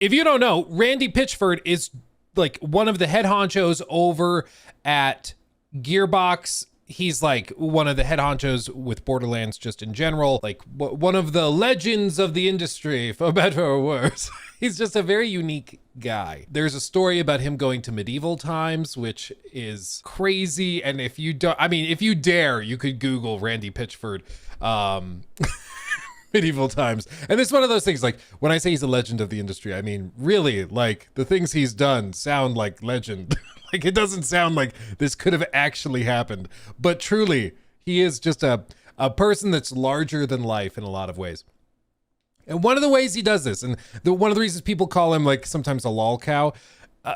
If you don't know, Randy Pitchford is like one of the head honchos over at Gearbox. He's like one of the head honchos with Borderlands just in general, like one of the legends of the industry, for better or worse. He's just a very unique guy. There's a story about him going to medieval times, which is crazy. And if you don't, I mean, if you dare, you could Google Randy Pitchford, medieval times. And it's one of those things, like when I say he's a legend of the industry, I mean, really, like the things he's done sound like legend. Like it doesn't sound like this could have actually happened, but truly he is just a person that's larger than life in a lot of ways. And one of the ways he does this, and one of the reasons people call him like sometimes a lol cow,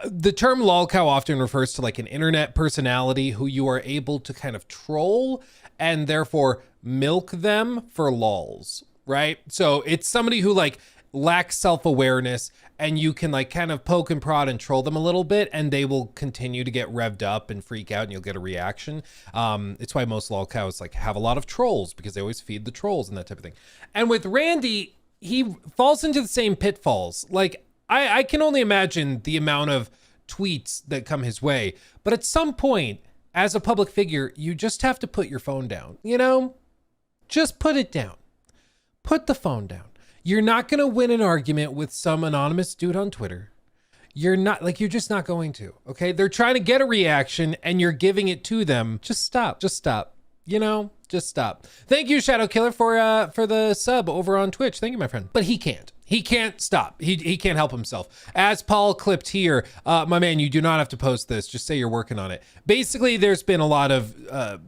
the term lol cow often refers to like an internet personality who you are able to kind of troll and therefore milk them for lols, right? So it's somebody who like lacks self-awareness, and you can like kind of poke and prod and troll them a little bit, and they will continue to get revved up and freak out, and you'll get a reaction. It's why most lol cows like have a lot of trolls, because they always feed the trolls and that type of thing. And with Randy, he falls into the same pitfalls. Like I can only imagine the amount of tweets that come his way, but at some point as a public figure, you just have to put your phone down, you know? Just put it down. Put the phone down. You're not going to win an argument with some anonymous dude on Twitter. You're just not going to, okay? They're trying to get a reaction and you're giving it to them. Just stop, you know, just stop. Thank you, Shadow Killer, for the sub over on Twitch. Thank you, my friend. But he can't stop. He can't help himself. As Paul clipped here, my man, you do not have to post this. Just say you're working on it. Basically, there's been a lot of,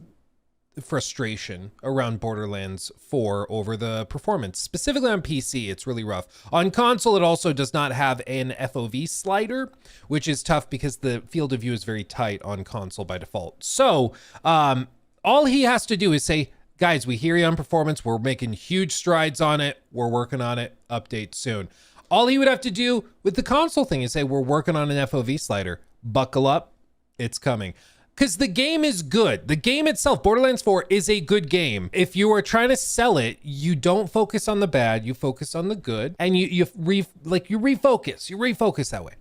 frustration around Borderlands 4 over the performance. Specifically on PC, it's really rough. On console, it also does not have an FOV slider, which is tough because the field of view is very tight on console by default. So all he has to do is say, guys, we hear you on performance. We're making huge strides on it. We're working on it. Update soon. All he would have to do with the console thing is say, we're working on an FOV slider. Buckle up. It's coming. Because the game is good. The game itself, Borderlands 4, is a good game. If you are trying to sell it, you don't focus on the bad, you focus on the good, and you refocus that way.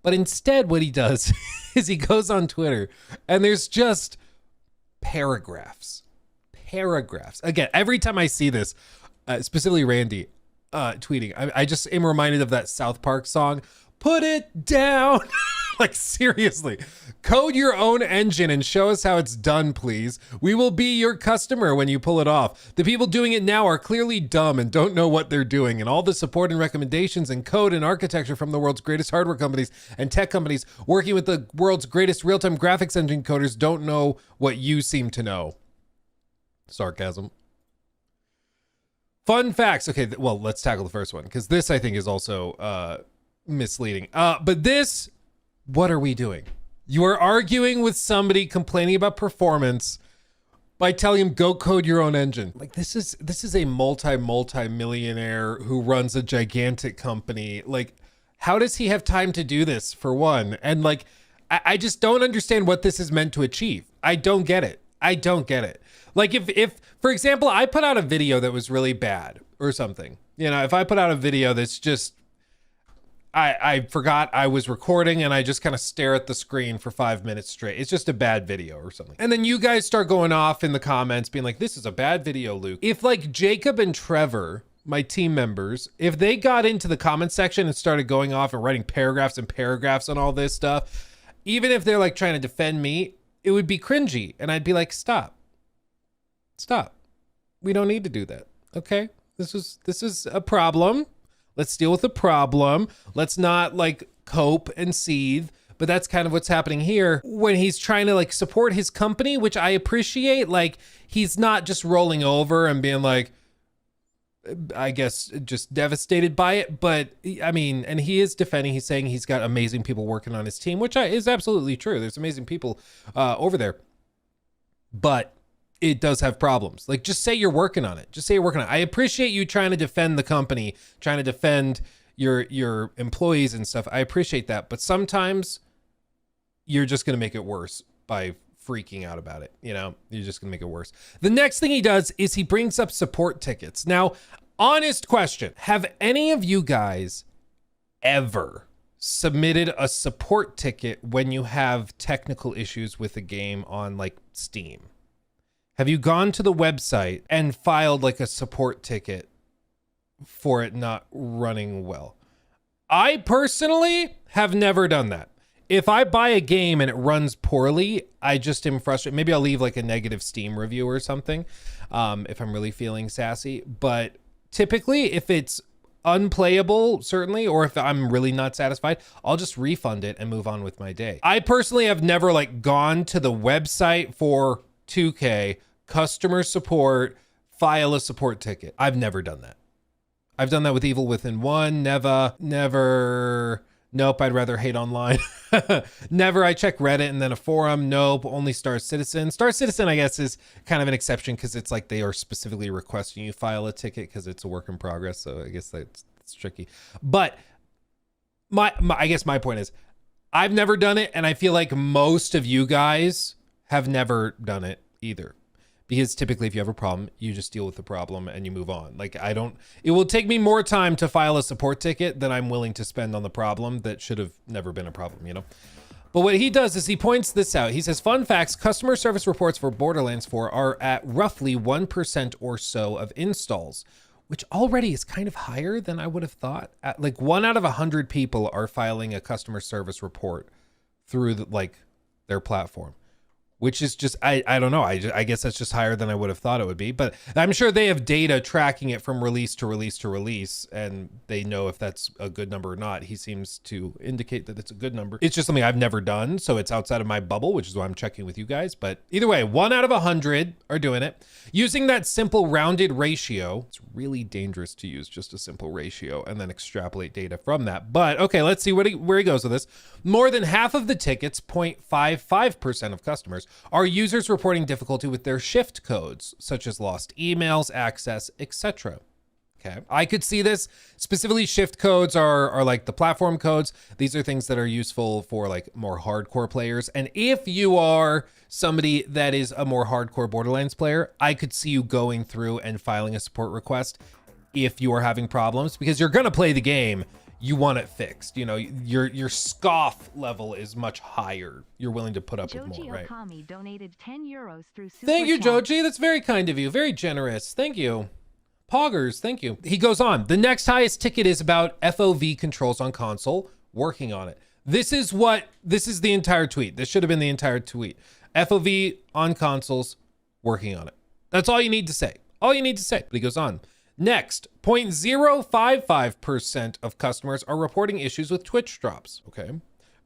But instead, what he does is he goes on Twitter, and there's just paragraphs. Again, every time I see this, specifically Randy tweeting, I just am reminded of that South Park song, "Put it down." Like seriously, code your own engine and show us how it's done, please. We will be your customer when you pull it off. The people doing it now are clearly dumb and don't know what they're doing. And all the support and recommendations and code and architecture from the world's greatest hardware companies and tech companies working with the world's greatest real-time graphics engine coders don't know what you seem to know. Sarcasm. Fun facts. Okay, well, let's tackle the first one, because this I think is also misleading. But this, what are we doing? You are arguing with somebody complaining about performance by telling him go code your own engine. Like this is a multi-millionaire who runs a gigantic company. Like, how does he have time to do this, for one? And like, I just don't understand what this is meant to achieve. I don't get it. Like if for example, I put out a video that was really bad or something, you know, if I put out a video that's just, I forgot I was recording and I just kind of stare at the screen for 5 minutes straight. It's just a bad video or something. And then you guys start going off in the comments being like, this is a bad video, Luke. If like Jacob and Trevor, my team members, if they got into the comment section and started going off and writing paragraphs and paragraphs on all this stuff, even if they're like trying to defend me, it would be cringy. And I'd be like, stop. We don't need to do that. Okay. This is a problem. Let's deal with the problem. Let's not like cope and seethe. But that's kind of what's happening here when he's trying to like support his company, which I appreciate. Like he's not just rolling over and being like, I guess, just devastated by it. But I mean, and he is defending, he's saying he's got amazing people working on his team, which is absolutely true. There's amazing people over there. But it does have problems. Like, just say you're working on it. I appreciate you trying to defend the company, trying to defend your employees and stuff. I appreciate that. But sometimes you're just going to make it worse by freaking out about it. You know, you're just going to make it worse. The next thing he does is he brings up support tickets. Now, honest question. Have any of you guys ever submitted a support ticket when you have technical issues with a game on like Steam? Have you gone to the website and filed like a support ticket for it not running well? I personally have never done that. If I buy a game and it runs poorly, I just am frustrated. Maybe I'll leave like a negative Steam review or something if I'm really feeling sassy. But typically, if it's unplayable, certainly, or if I'm really not satisfied, I'll just refund it and move on with my day. I personally have never like gone to the website for 2K, customer support, file a support ticket. I've never done that. I've done that with Evil Within 1, never. Nope, I'd rather hate online. Never. I check Reddit and then a forum. Nope, only Star Citizen. Star Citizen, I guess, is kind of an exception because it's like they are specifically requesting you file a ticket because it's a work in progress. So I guess that's tricky. But I guess my point is I've never done it, and I feel like most of you guys have never done it either. Because typically if you have a problem, you just deal with the problem and you move on. Like it will take me more time to file a support ticket than I'm willing to spend on the problem that should have never been a problem, you know? But what he does is he points this out. He says, fun facts, customer service reports for Borderlands 4 are at roughly 1% or so of installs, which already is kind of higher than I would have thought. Like 1 out of 100 people are filing a customer service report through their platform. Which is just, I don't know. I guess that's just higher than I would have thought it would be. But I'm sure they have data tracking it from release to release to release, and they know if that's a good number or not. He seems to indicate that it's a good number. It's just something I've never done, so it's outside of my bubble, which is why I'm checking with you guys. But either way, 1 out of 100 are doing it. Using that simple rounded ratio, it's really dangerous to use just a simple ratio and then extrapolate data from that. But okay, let's see where he goes with this. More than half of the tickets, 0.55% of customers, are users reporting difficulty with their shift codes, such as lost emails, access, etc. Okay, I could see this. Specifically, shift codes are like the platform codes. These are things that are useful for like more hardcore players. And if you are somebody that is a more hardcore Borderlands player, I could see you going through and filing a support request if you are having problems, because you're gonna play the game. You want it fixed. You know, your scoff level is much higher. You're willing to put up with more, right? Okami donated 10 euros through Super Thank you, Chat. Joji. That's very kind of you. Very generous. Thank you. Poggers, thank you. He goes on. The next highest ticket is about FOV controls on console. Working on it. This is the entire tweet. This should have been the entire tweet. FOV on consoles. Working on it. That's all you need to say. All you need to say. But he goes on. Next, 0.055% of customers are reporting issues with Twitch drops. Okay.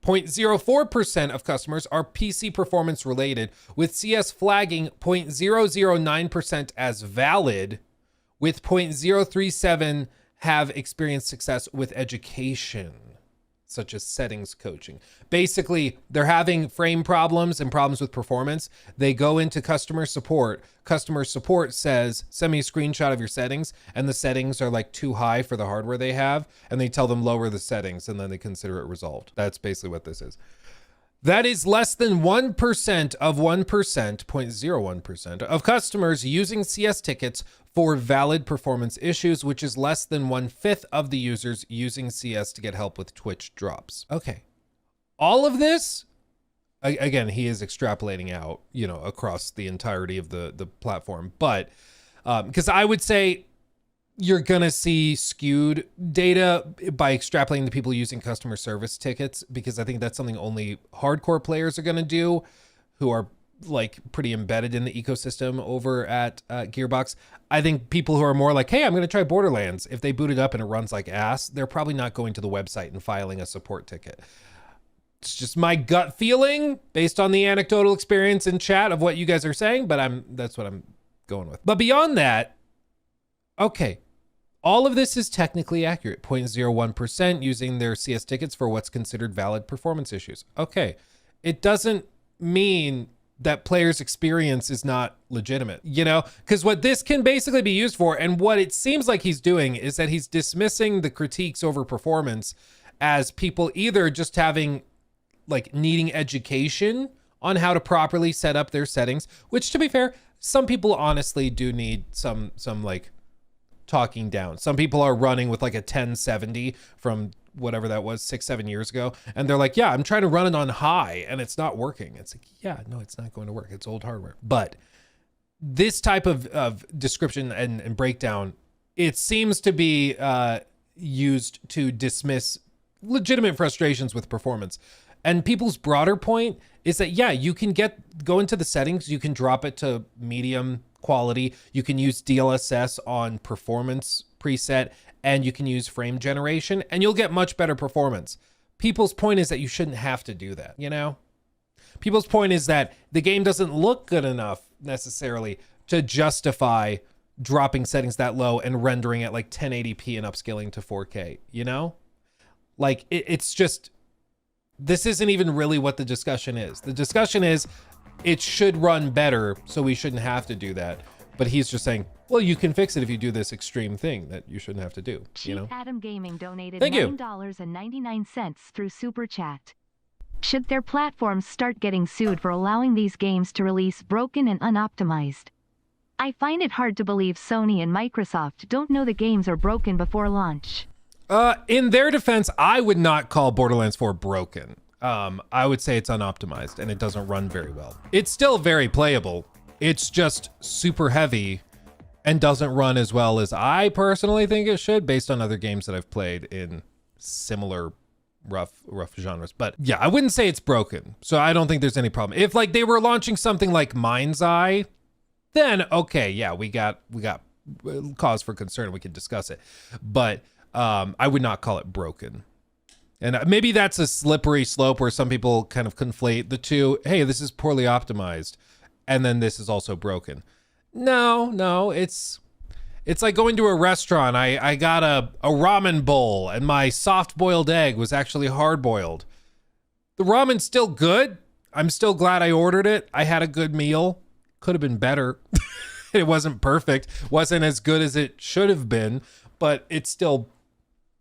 0.04% of customers are PC performance related, with CS flagging 0.009% as valid, with 0.037 have experienced success with education, such as settings coaching. Basically, they're having frame problems and problems with performance. They go into customer support. Customer support says, send me a screenshot of your settings, and the settings are like too high for the hardware they have, and they tell them lower the settings, and then they consider it resolved. That's basically what this is. That is less than 1% of 1%, 0.01% of customers using CS tickets for valid performance issues, which is less than 1/5 of the users using CS to get help with Twitch drops. Okay. All of this, again, he is extrapolating out, you know, across the entirety of the platform. But because I would say you're going to see skewed data by extrapolating the people using customer service tickets, because I think that's something only hardcore players are going to do who are like pretty embedded in the ecosystem over at Gearbox. I think people who are more like, hey, I'm going to try Borderlands, if they boot it up and it runs like ass, they're probably not going to the website and filing a support ticket. It's just my gut feeling based on the anecdotal experience in chat of what you guys are saying, but that's what I'm going with. But beyond that, okay, all of this is technically accurate. 0.01% using their CS tickets for what's considered valid performance issues. Okay, it doesn't mean that players' experience is not legitimate, you know? Because what this can basically be used for, and what it seems like he's doing, is that he's dismissing the critiques over performance as people either just having, like, needing education on how to properly set up their settings, which, to be fair, some people honestly do need some like talking down. Some people are running with like a 1070 from whatever that was, 6-7 years ago. And they're like, yeah, I'm trying to run it on high and it's not working. It's like, yeah, no, it's not going to work. It's old hardware. But this type of description and breakdown, it seems to be used to dismiss legitimate frustrations with performance. And people's broader point is that, yeah, you can go into the settings, you can drop it to medium quality, you can use DLSS on performance preset, and you can use frame generation, and you'll get much better performance. People's point is that you shouldn't have to do that, you know? People's point is that the game doesn't look good enough necessarily to justify dropping settings that low and rendering at like 1080p and upscaling to 4K, you know? Like, it's just, this isn't even really what the discussion is. The discussion is it should run better, so we shouldn't have to do that. But he's just saying, well, you can fix it if you do this extreme thing that you shouldn't have to do, you know? Adam Gaming donated Thank you. $9.99 through Super Chat. Should their platforms start getting sued for allowing these games to release broken and unoptimized? I find it hard to believe Sony and Microsoft don't know the games are broken before launch. In their defense, I would not call Borderlands 4 broken. I would say it's unoptimized and it doesn't run very well. It's still very playable. It's just super heavy and doesn't run as well as I personally think it should, based on other games that I've played in similar rough genres. But yeah, I wouldn't say it's broken. So I don't think there's any problem. If like they were launching something like Mind's Eye, then okay, yeah, we got cause for concern. We could discuss it. But I would not call it broken. And maybe that's a slippery slope where some people kind of conflate the two. Hey, this is poorly optimized, and then this is also broken. No, it's like going to a restaurant. I got a ramen bowl, and my soft-boiled egg was actually hard-boiled. The ramen's still good. I'm still glad I ordered it. I had a good meal. Could have been better. It wasn't perfect. Wasn't as good as it should have been, but it's still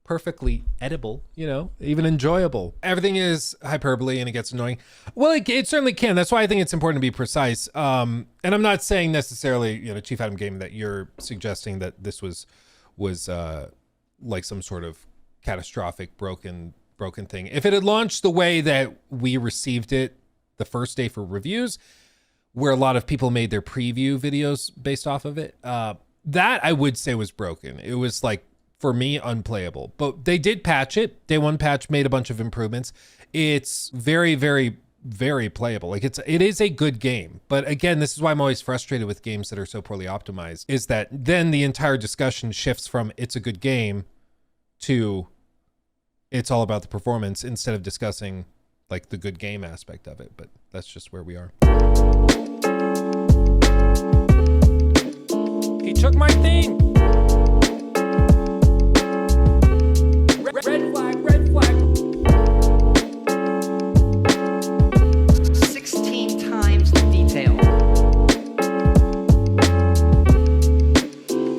perfectly edible, you know, even enjoyable. Everything is hyperbole and it gets annoying. Well, it certainly can. That's why I think it's important to be precise. And I'm not saying necessarily, you know, Chief Adam Gaming, that you're suggesting that this was like some sort of catastrophic broken thing. If it had launched the way that we received it the first day for reviews, where a lot of people made their preview videos based off of it, that I would say was broken. It was like, for me, unplayable. But they did patch it. Day one patch made a bunch of improvements. It's very, very, very playable. Like it is a good game. But again, this is why I'm always frustrated with games that are so poorly optimized, is that then the entire discussion shifts from it's a good game to it's all about the performance, instead of discussing like the good game aspect of it. But that's just where we are.